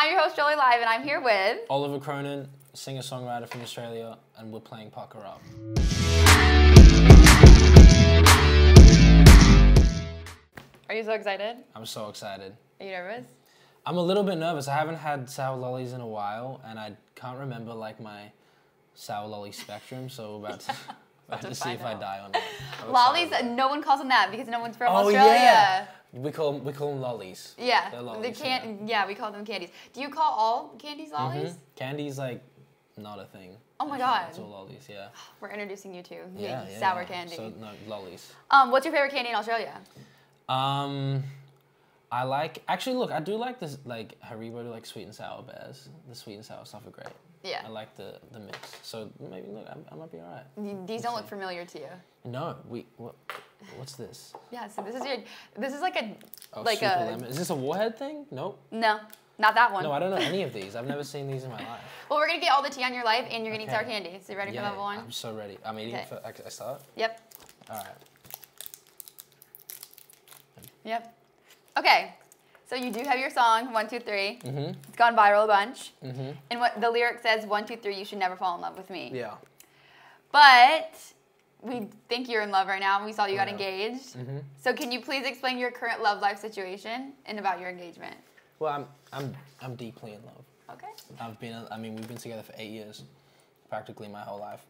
I'm your host, Jolie Live, and I'm here with... Oliver Cronin, singer-songwriter from Australia, and we're playing Pucker Up. Are you so excited? I'm so excited. Are you nervous? I'm a little bit nervous. I haven't had sour lollies in a while, and I can't remember like my sour lolly spectrum, so we're about to see if I die or not. Lollies, no one calls them that because no one's from Australia. Yeah. We call them lollies. Yeah, they're lollies, yeah, we call them candies. Do you call all candies lollies? Candy's like not a thing. Oh my god. It's all lollies, yeah. We're introducing you to yeah, sour candy. So no, lollies. What's your favorite candy in Australia? I like, actually look, I do like this, like Haribo, like sweet and sour bears. The sweet and sour stuff are great. Yeah. I like the mix. So maybe, look, I might be alright. These don't look familiar to you. No, what's this? Yeah, so this is like a, super lemon. Is this a Warhead thing? Nope. No, not that one. No, I don't know any of these. I've never seen these in my life. Well, we're gonna get all the tea on your life, and you're gonna eat sour candy. So you ready for level one? I'm so ready. I'm eating for, I start? Yep. Alright. Yep. Okay, so you do have your song, 1, 2, 3. Mm-hmm. It's gone viral a bunch. Mm-hmm. And what the lyric says, 1, 2, 3, you should never fall in love with me. Yeah. But we think you're in love right now. We saw you got engaged. Mm-hmm. So can you please explain your current love life situation and about your engagement? Well, I'm deeply in love. Okay. We've been together for 8 years, practically my whole life.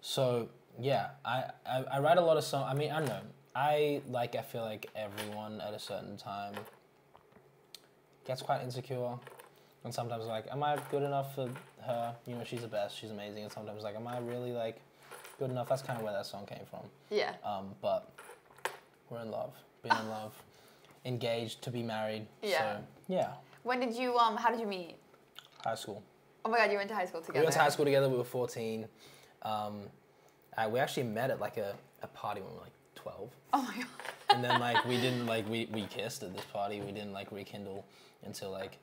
So yeah, I write a lot of songs. I mean, I don't know. I feel like everyone at a certain time gets quite insecure, and sometimes like, am I good enough for her? You know, she's the best, she's amazing, and sometimes like, am I really like good enough? That's kind of where that song came from. Yeah. But we're in love, been in love, engaged to be married. Yeah. So yeah. When did you how did you meet? High school. Oh my god, you went to high school together. We went to high school together. We were 14. We actually met at like a party when we were like 12. Oh my god. And then like we didn't like we kissed at this party. We didn't like rekindle until like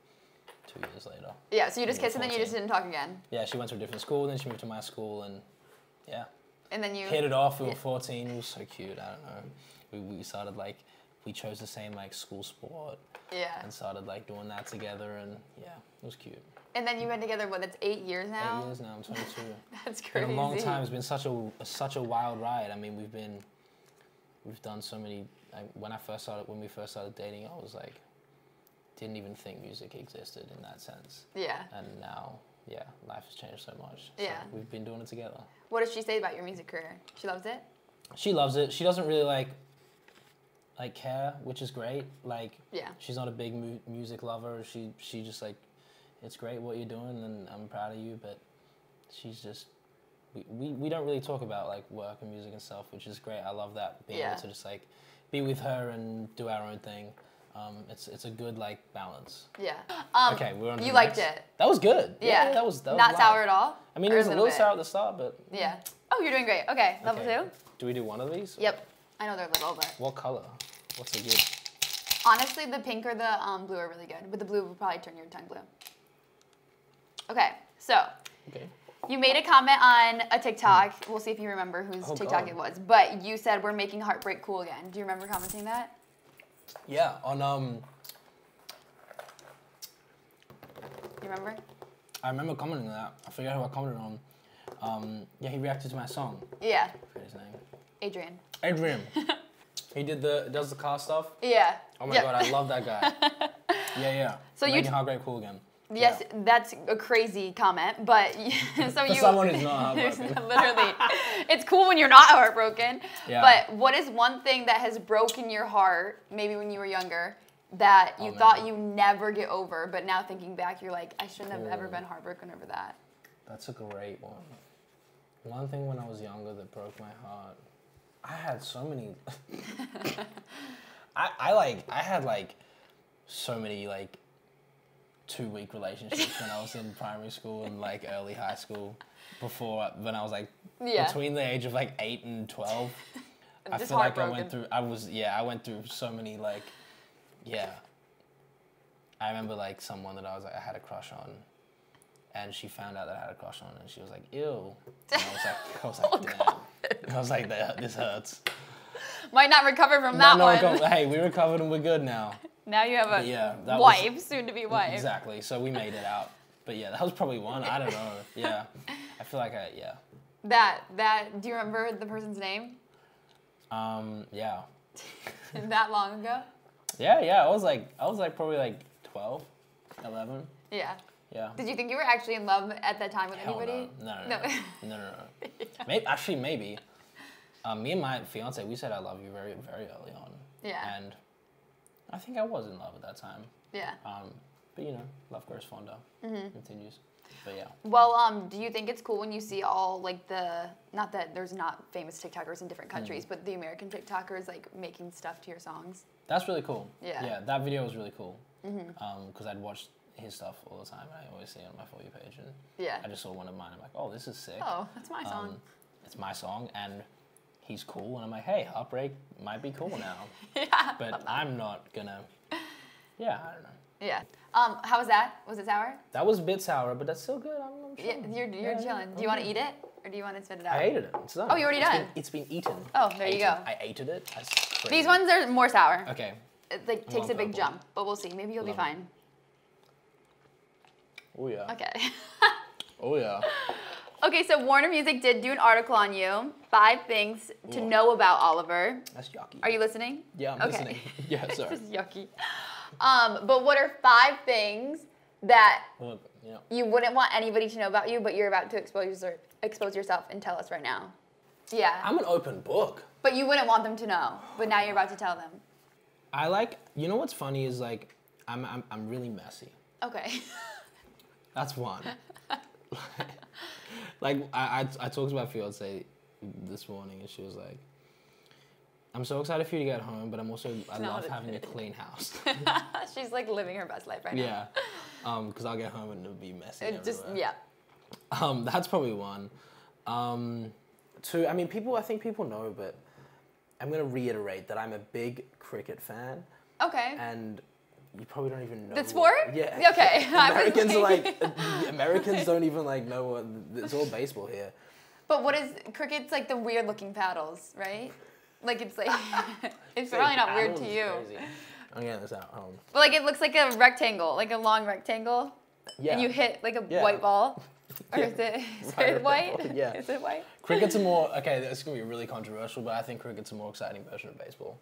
2 years later. Yeah, so you just kissed and then you just didn't talk again. Yeah, she went to a different school, then she moved to my school, and yeah. And then you hit it off. We were 14. It was so cute. I don't know. We started like, we chose the same like school sport. Yeah. And started like doing that together, and yeah, it was cute. And then you went together, what, that's 8 years now? 8 years now, I'm 22. That's crazy. It's been a long time. It's been such a wild ride. I mean, we've done so many. When we first started dating, I was like, didn't even think music existed in that sense. Yeah. And now, yeah, life has changed so much. Yeah. So we've been doing it together. What does she say about your music career? She loves it? She loves it. She doesn't really like care, which is great. Like, yeah. She's not a big music lover. She just like, it's great what you're doing, and I'm proud of you, but she's just, we don't really talk about like work and music and stuff, which is great. I love that, being able to just like be with her and do our own thing. It's a good like balance. Yeah. Okay, we're on. You liked it. That was good. Yeah. That was not live. sour at all. I mean, it was a little sour at the start, but yeah. Oh, you're doing great. Okay, level 2. Do we do one of these? Yep. I know they're little, but. What color? What's a good? Honestly, the pink or the blue are really good, but the blue will probably turn your tongue blue. Okay, so. Okay. You made a comment on a TikTok. We'll see if you remember whose TikTok it was. But you said we're making heartbreak cool again. Do you remember commenting that? Yeah, on You remember? I remember commenting that. I forget who I commented on. Yeah, he reacted to my song. Yeah. I forget his name. Adrian. Adrian. He does the car stuff. Yeah. Oh my god, I love that guy. Yeah. So making heartbreak cool again. Yes, that's a crazy comment, but so For someone who's not heartbroken. Literally, it's cool when you're not heartbroken. Yeah. But what is one thing that has broken your heart, maybe when you were younger, that you thought you never get over, but now thinking back, you're like, I shouldn't have ever been heartbroken over that? That's a great one. One thing when I was younger that broke my heart, I had so many. I had like so many like 2-week relationships when I was in primary school and like early high school, when I was like between the age of like 8 and 12. I feel like I went through so many like, I remember like someone that I had a crush on, and she found out that I had a crush on, and she was like, ew. And I was like, damn. I was like, this hurts. Might not recover from that one. Hey, we recovered and we're good now. Now you have a that wife, soon-to-be wife. Exactly. So we made it out. But yeah, that was probably one. I don't know. Yeah. I feel like That, do you remember the person's name? Yeah. That long ago? Yeah. I was like probably like 12, 11. Yeah. Yeah. Did you think you were actually in love at that time with Hell anybody? No. Yeah. Maybe. Me and my fiance, we said I love you very, very early on. Yeah. And I think I was in love at that time. Yeah. But love grows fonder. Continues. But yeah. Well, do you think it's cool when you see all like not that there's not famous TikTokers in different countries, but the American TikTokers like making stuff to your songs? That's really cool. Yeah. Yeah, that video was really cool. Because I'd watched his stuff all the time, and I always see it on my For You page, and I just saw one of mine. I'm like, oh, this is sick. Oh, that's my song. It's my song, and he's cool, and I'm like, hey, Heartbreak might be cool now. But I'm not gonna. Yeah, I don't know. Yeah. How was that? Was it sour? That was a bit sour, but that's still good. I'm sure. Yeah, you're chilling. Do you want to eat it, or do you want to spit it out? I ate it. It's done. Oh, you already done? It's been eaten. Oh, there you go. I ate it. That's crazy. These ones are more sour. Okay. It like takes a big jump, but we'll see. Maybe you'll be fine. Oh yeah. Okay. Oh yeah. Okay, so Warner Music did do an article on you. 5 things to know about Oliver. That's yucky. Are you listening? Yeah, I'm listening. Yeah, sorry. It's yucky. But what are 5 things that you wouldn't want anybody to know about you, but you're about to expose yourself and tell us right now? Yeah. I'm an open book. But you wouldn't want them to know, but now you're about to tell them. I like, what's funny is like, I'm really messy. Okay. That's one. Like, I talked to my fiance this morning, and she was like, I'm so excited for you to get home, but I love having a clean house. She's like living her best life right now. Yeah. Because I'll get home and it'll be messy Yeah. That's probably one. 2, I think people know, but I'm going to reiterate that I'm a big cricket fan. Okay. And you probably don't even know. The sport? Yeah. Okay. Americans don't even like know what, it's all baseball here. But cricket's like the weird looking paddles, right? Like it's like, it's probably not weird to you. Crazy. I'm getting this out. But like it looks like a rectangle, like a long rectangle. Yeah. And you hit like a white ball. Or is it white? Yeah. Is it white? Cricket's this is going to be really controversial, but I think cricket's a more exciting version of baseball.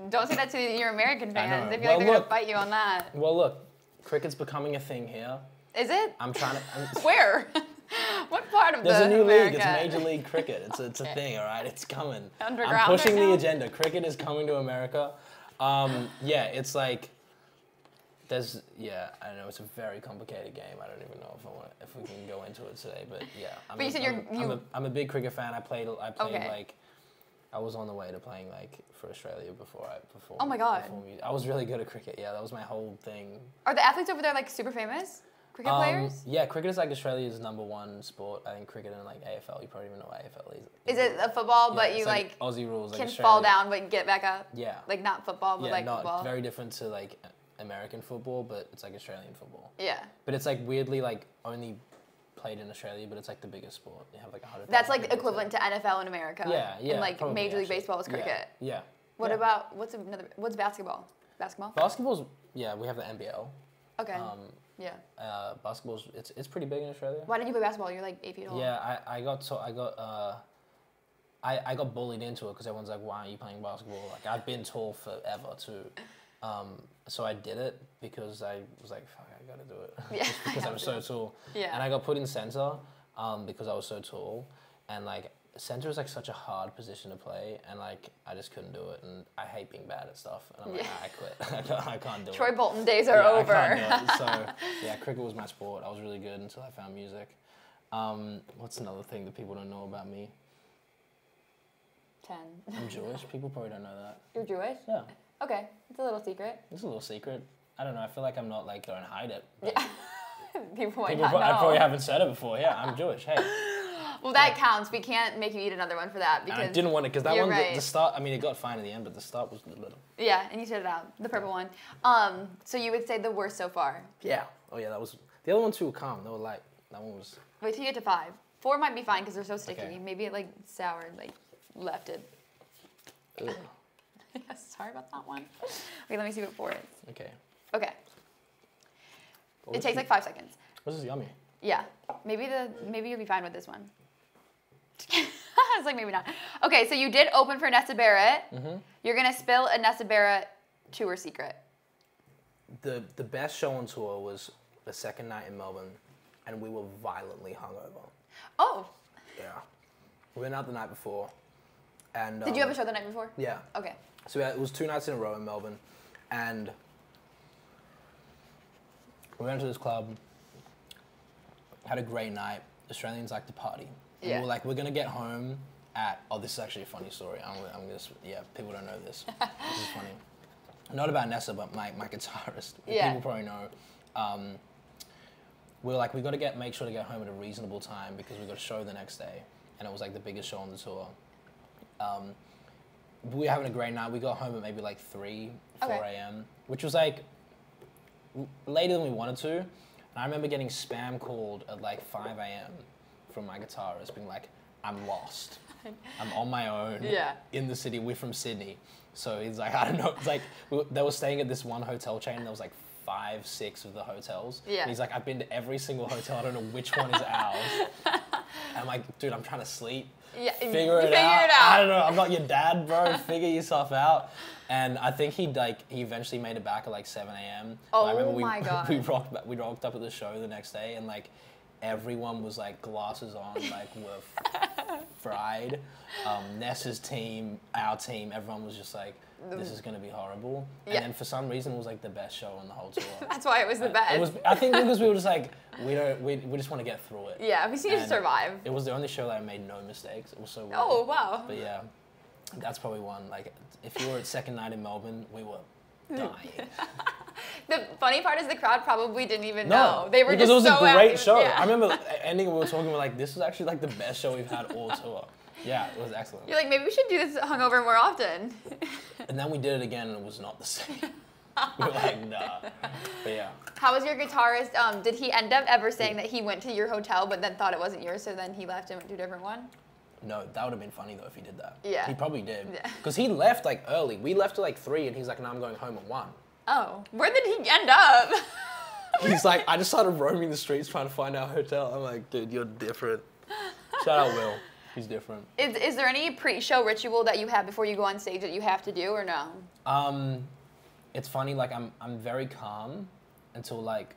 Don't say that to your American fans. I They feel like they're going to fight you on that. Well, look, cricket's becoming a thing here. Is it? I'm trying to... Where? What part of There's a new America? league. It's Major League Cricket. It's a thing, all right? It's coming. Underground I'm pushing right now? the agenda. Cricket is coming to America. It's like... I don't know. It's a very complicated game. I don't even know if we can go into it today, but yeah. But you said I'm a big cricket fan. I played okay. like... I was on the way to playing like for Australia before. Oh my god! I was really good at cricket. Yeah, that was my whole thing. Are the athletes over there like super famous? Cricket players? Yeah, cricket is like Australia's #1 sport. I think cricket and like AFL. You probably even know what AFL is. Is it a football, but you like Aussie rules? Can like fall down but get back up? Yeah. Like not football, but like not football. Very different to like American football, but it's like Australian football. Yeah. But it's like weirdly like only played in Australia, but it's like the biggest sport. You have like 100. That's like equivalent to NFL in America. Yeah. And like Major League Baseball is cricket. Yeah. What about what's basketball? Basketball? Basketball's we have the NBL. Okay. Yeah. Basketball's it's pretty big in Australia. Why did you play basketball? You're like 8 feet tall. Yeah, I got bullied into it because everyone's like, why aren't you playing basketball? Like I've been tall forever too. So I did it because I was like, fuck, I gotta do it. Yeah. Just because I was so tall. Yeah. And I got put in center because I was so tall. And like center is like such a hard position to play, and like I just couldn't do it. And I hate being bad at stuff. And I'm like, I quit. I can't do it. Troy Bolton days are over. I can't do it. So yeah, cricket was my sport. I was really good until I found music. What's another thing that people don't know about me? 10. I'm Jewish. People probably don't know that. You're Jewish? Yeah. Okay, it's a little secret. It's a little secret. I don't know. I feel like I'm not like don't hide it. Yeah. People might not know. I probably haven't said it before. Yeah, I'm Jewish. Hey. Well, that counts. We can't make you eat another one for that because I didn't want it because that one, right. the start. I mean, it got fine in the end, but the start was little. Yeah, and you said it out. The purple one. So you would say the worst so far? Yeah. Oh yeah, that was the other one too. Calm. They were light. That one was. Wait till you get to 5. 4 might be fine because they're so sticky. Okay. Maybe it like soured, like left it. Ugh. Yeah, sorry about that one. Wait, let me see what 4 is. Okay. Okay. It takes like 5 seconds. This is yummy. Yeah. Maybe you'll be fine with this one. It's like maybe not. Okay, so you did open for Nessa Barrett. You're gonna spill a Nessa Barrett tour secret. The best show on tour was the second night in Melbourne, and we were violently hungover. Oh. Yeah. We went out the night before, and did you have a show the night before? Yeah. Okay. So it was 2 nights in a row in Melbourne, and we went to this club, had a great night. Australians like to party. And we were like, we're gonna get home at, oh, this is actually a funny story. People don't know this. This is funny. Not about Nessa, but my guitarist. People probably know. We were like, we gotta make sure to get home at a reasonable time because we got a show the next day. And it was like the biggest show on the tour. We were having a great night. We got home at maybe like 3, 4 a.m., which was like later than we wanted to. And I remember getting spam called at like 5 a.m. from my guitarist being like, I'm lost. I'm on my own in the city. We're from Sydney. So he's like, I don't know. It's like, they were staying at this one hotel chain. And there was like 5, 6 of the hotels. Yeah. And he's like, I've been to every single hotel. I don't know which one is ours. I'm like, dude, I'm trying to sleep. Yeah, figure it out. I don't know. I'm not your dad, bro. Figure yourself out. And I think he eventually made it back at like 7 a.m. Oh, I remember my God. we rocked up at the show the next day, and like everyone was like glasses on, like were fried. Nessa's team, our team, everyone was just like, this is gonna be horrible. And then for some reason it was like the best show on the whole tour. That's why it was the best. I think because we were just like, we just want to get through it. Yeah, we just need to survive. It was the only show that I made no mistakes. It was so weird. Oh, wow. But yeah, that's probably one. Like, if you were at second night in Melbourne, we were dying. The funny part is the crowd probably didn't even know. They were just because it was a great happy. show. Yeah. I remember ending, we were talking, we were like, this is actually like the best show we've had all tour. Yeah, it was excellent. You're like, maybe we should do this hungover more often. And then we did it again, and it was not the same. We were like, nah. But yeah. How was your guitarist? Did he end up ever saying that he went to your hotel but then thought it wasn't yours, so then he left and went to a different one? No, that would have been funny though if he did that. Yeah. He probably did. Because he left like early. We left at like 3, and he's like, no, I'm going home at 1. Oh, where did he end up? He's like, I just started roaming the streets trying to find our hotel. I'm like, dude, you're different. Shout out Will. He's different. Is there any pre-show ritual that you have before you go on stage that you have to do, or no? It's funny, like I'm very calm until like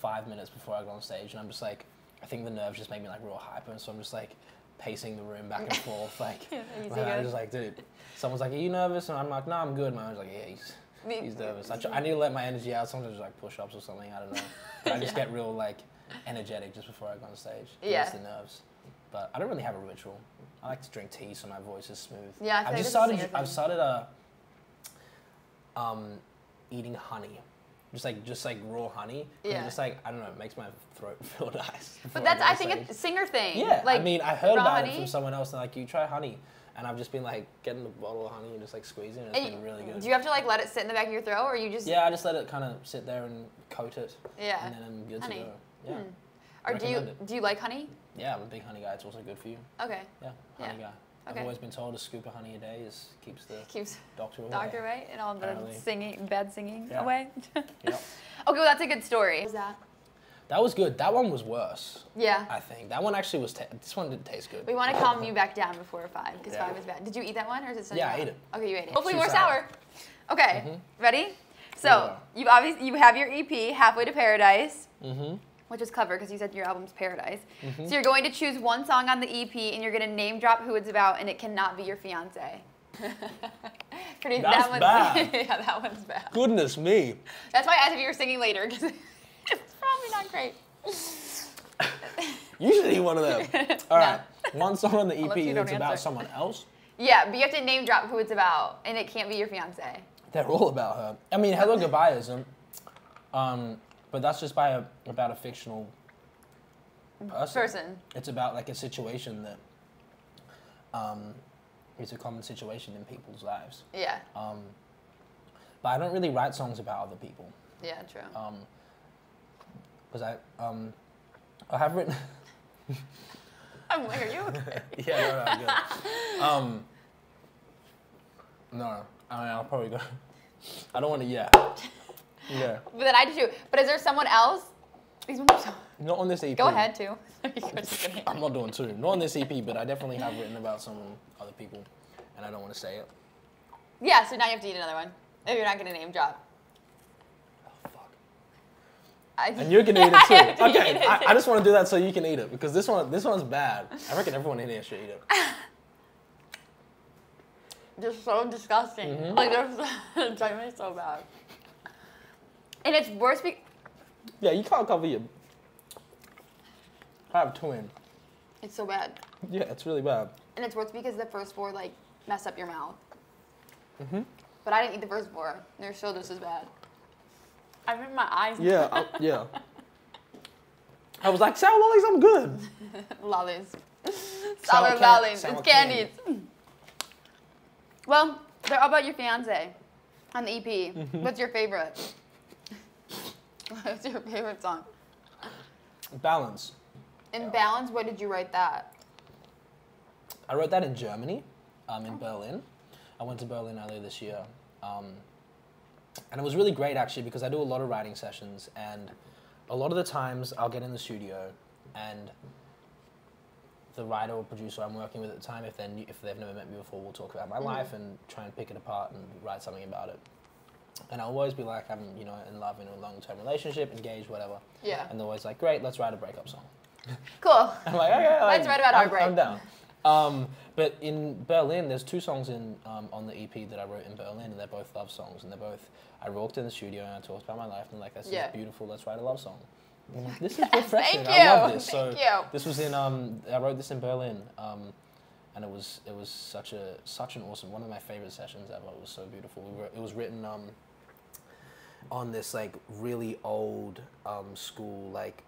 5 minutes before I go on stage, and I'm just like, I think the nerves just make me like real hyper, so I'm just like pacing the room back and forth, like, I'm just like, dude, someone's like, are you nervous? And I'm like, no, I'm good. My mom's like, yeah, he's nervous. I need to let my energy out. Sometimes just like push-ups or something, I don't know. But I just get real like energetic just before I go on stage. It's the nerves. But I don't really have a ritual. I like to drink tea so my voice is smooth. Yeah, I've started eating honey. Just like raw honey. Yeah. Just like, I don't know, it makes my throat feel nice. But that's, I think, a singer thing. Yeah, like, I mean, I heard about it from someone else, and like, you try honey. And I've just been like getting a bottle of honey and just like squeezing it. It's been really good. Do you have to like let it sit in the back of your throat, or you just? Yeah, I just let it kind of sit there and coat it. Yeah. And then I'm good to go. Yeah. Or do you like honey? Yeah, I'm a big honey guy. It's also good for you. Okay. Yeah, honey guy. Okay. I've always been told a scoop of honey a day keeps doctor away. And all the bad singing Yeah. away. Yep. Okay, well that's a good story. What was that? That was good. That one was worse. Yeah. I think that one actually was. This one didn't taste good. We want to calm you back down before 5 because 5 is bad. Did you eat that one, or is it? Yeah, I ate it. Okay, you ate it. Hopefully more sour. Okay, ready? So you have your EP, Halfway to Paradise. Which is clever because you said your album's Paradise. So you're going to choose one song on the EP, and you're going to name drop who it's about, and it cannot be your fiance. That's bad. Yeah, that one's bad. Goodness me. That's why I asked if you were singing later, because it's probably not great. You should eat one of them. All right, one song on the EP that's about someone else. Yeah, but you have to name drop who it's about, and it can't be your fiance. They're all about her. I mean, Hello Goodbye isn't. But that's just about a fictional person. It's about like a situation that is a common situation in people's lives. Yeah. But I don't really write songs about other people. Yeah, true. Because I have written. I'm like, are you okay? Yeah, no, I'm good. No, I mean, I'll probably go. I don't want to. Yeah. Yeah. But then I do too. But is there someone else? These ones are so. Not on this EP. Go ahead too. I'm not doing two. Not on this EP, but I definitely have written about some other people, and I don't want to say it. Yeah. So now you have to eat another one if you're not gonna name drop. Oh fuck. And you're gonna eat it too. Okay. I just want to do that so you can eat it because this one's bad. I reckon everyone in here should eat it. They're so disgusting. Mm-hmm. Like they're driving me so bad. And it's worse because. Yeah, you can't cover your. I have two in. It's so bad. Yeah, it's really bad. And it's worse because the first four like mess up your mouth. Mm-hmm. But I didn't eat the first four. They're still just as bad. I ripped my eyes. Yeah, yeah. I was like, sour lollies, I'm good. Lollies. Sour lollies. It's candies. Well, they're all about your fiance on the EP. Mm-hmm. What's your favorite? What's your favorite song? Balance. In Balance, where did you write that? I wrote that in Germany, in Berlin. I went to Berlin earlier this year. And it was really great actually because I do a lot of writing sessions and a lot of the times I'll get in the studio and the writer or producer I'm working with at the time, if they've never met me before, we'll talk about my life and try and pick it apart and write something about it. And I'll always be like, I'm in love in a long-term relationship, engaged, whatever. Yeah. And they're always like, great, let's write a breakup song. Cool. I'm like, okay, let's write about heartbreak. I'm down. But in Berlin, there's two songs on the EP that I wrote in Berlin, and they're both love songs, and they're both. I walked in the studio and I talked about my life, and like, this is beautiful. Let's write a love song. And I'm like, this is refreshing. I love this. Thank you. This was in. I wrote this in Berlin, and it was such an awesome, one of my favorite sessions ever. It was so beautiful. It was written on this like really old school like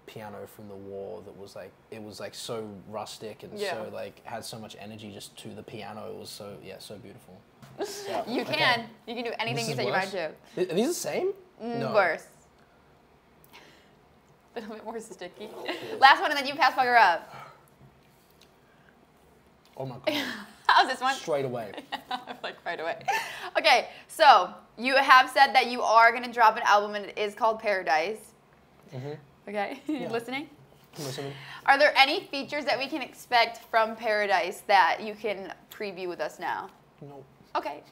piano from the war that was like, it was like so rustic and so like had so much energy just to the piano. It was so beautiful. Yeah. You can do anything you say you mind to. Are these the same? No. Worse. A little bit more sticky. Last one and then you pass bugger up. Oh my god. How's this one? Straight away. Like right away. Okay, so you have said that you are gonna drop an album and it is called Paradise. Mm-hmm. Okay, Yeah. Listening? I'm listening. Are there any features that we can expect from Paradise that you can preview with us now? No. Okay.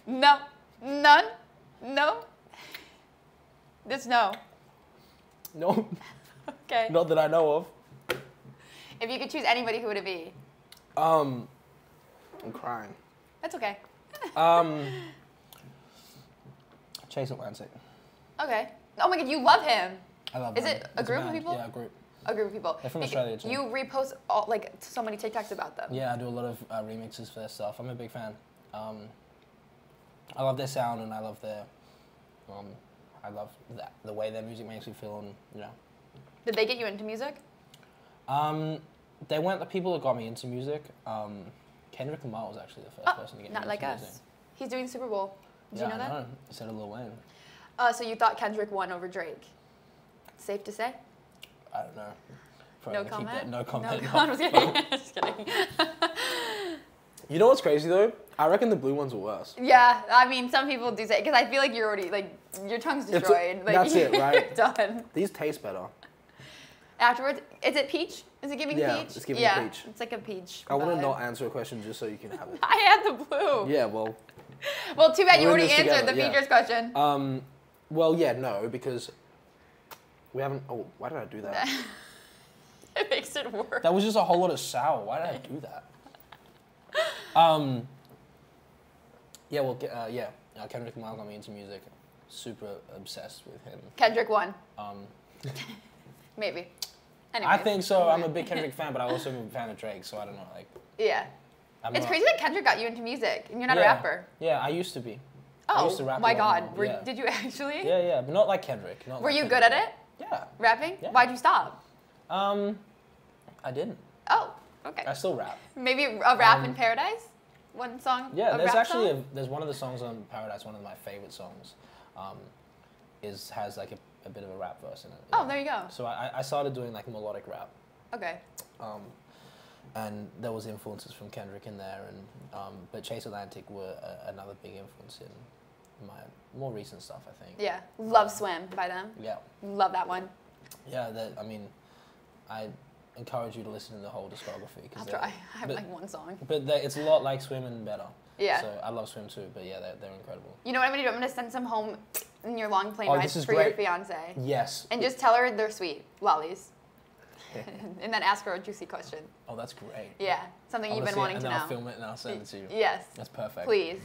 No. None? No? Just no. No. Okay. Not that I know of. If you could choose anybody, who would it be? I'm crying. That's okay. Chase Atlantic. Okay. Oh my god, you love him. I love him. Is him. it a group of people? Yeah, a group. A group of people. They're from Australia too. You repost so many TikToks about them. Yeah, I do a lot of remixes for their stuff. I'm a big fan. I love their sound and I love their, I love the way their music makes me feel and Did they get you into music? They weren't the people that got me into music. Kendrick Lamar was actually the first person to get me into music. Not like us. He's doing Super Bowl. Did you know that? I know. Instead of Lil Wayne. So you thought Kendrick won over Drake? Safe to say? I don't know. No comment? No comment. No comment. Just kidding. You know what's crazy though? I reckon the blue ones were worse. Yeah, I mean, some people do say, because I feel like you're already, like, your tongue's destroyed. That's it, right? Done. These taste better. Afterwards, is it peach? Is it giving peach? Yeah, it's giving peach. It's like a peach. I want to not answer a question just so you can have it. I had the blue. Yeah, well. Well, too bad you already answered together, the features question. Well, yeah, no, because we haven't. Oh, why did I do that? It makes it worse. That was just a whole lot of sour. Why did I do that? Yeah, well, Kendrick Lamar got me into music. Super obsessed with him. Kendrick won. Maybe. Anyways. I think so. I'm a big Kendrick fan, but I also am a fan of Drake, so I don't know. Like. Yeah. It's crazy that Kendrick got you into music, and you're not a rapper. Yeah, I used to be. Oh, I used to rap my God. Yeah. Did you actually? Yeah, but not like Kendrick. Were you good at it? Yeah. Rapping? Yeah. Why'd you stop? I didn't. Oh, okay. I still rap. Maybe a rap in Paradise? One song? Yeah, there's actually song? there's one of the songs on Paradise, one of my favorite songs, has like a bit of a rap verse in it. Oh, there you go. So I started doing like melodic rap. Okay. and there was influences from Kendrick in there, and but Chase Atlantic were another big influence in my more recent stuff, I think. Yeah, love Swim by them. Yeah. Love that one. Yeah, I mean, I encourage you to listen to the whole discography. I'll try. I have like one song. But it's a lot like Swim and better. Yeah. So I love Swim too, but yeah, they're incredible. You know what I'm gonna do? I'm gonna send some home in your long plane Oh, ride this is for great. your fiance. Yes. And just tell her they're sweet lollies. And then ask her a juicy question. Oh, that's great. Yeah, something you've been wanting to know. And then I'll film it and I'll send it to you. Yes. That's perfect. Please.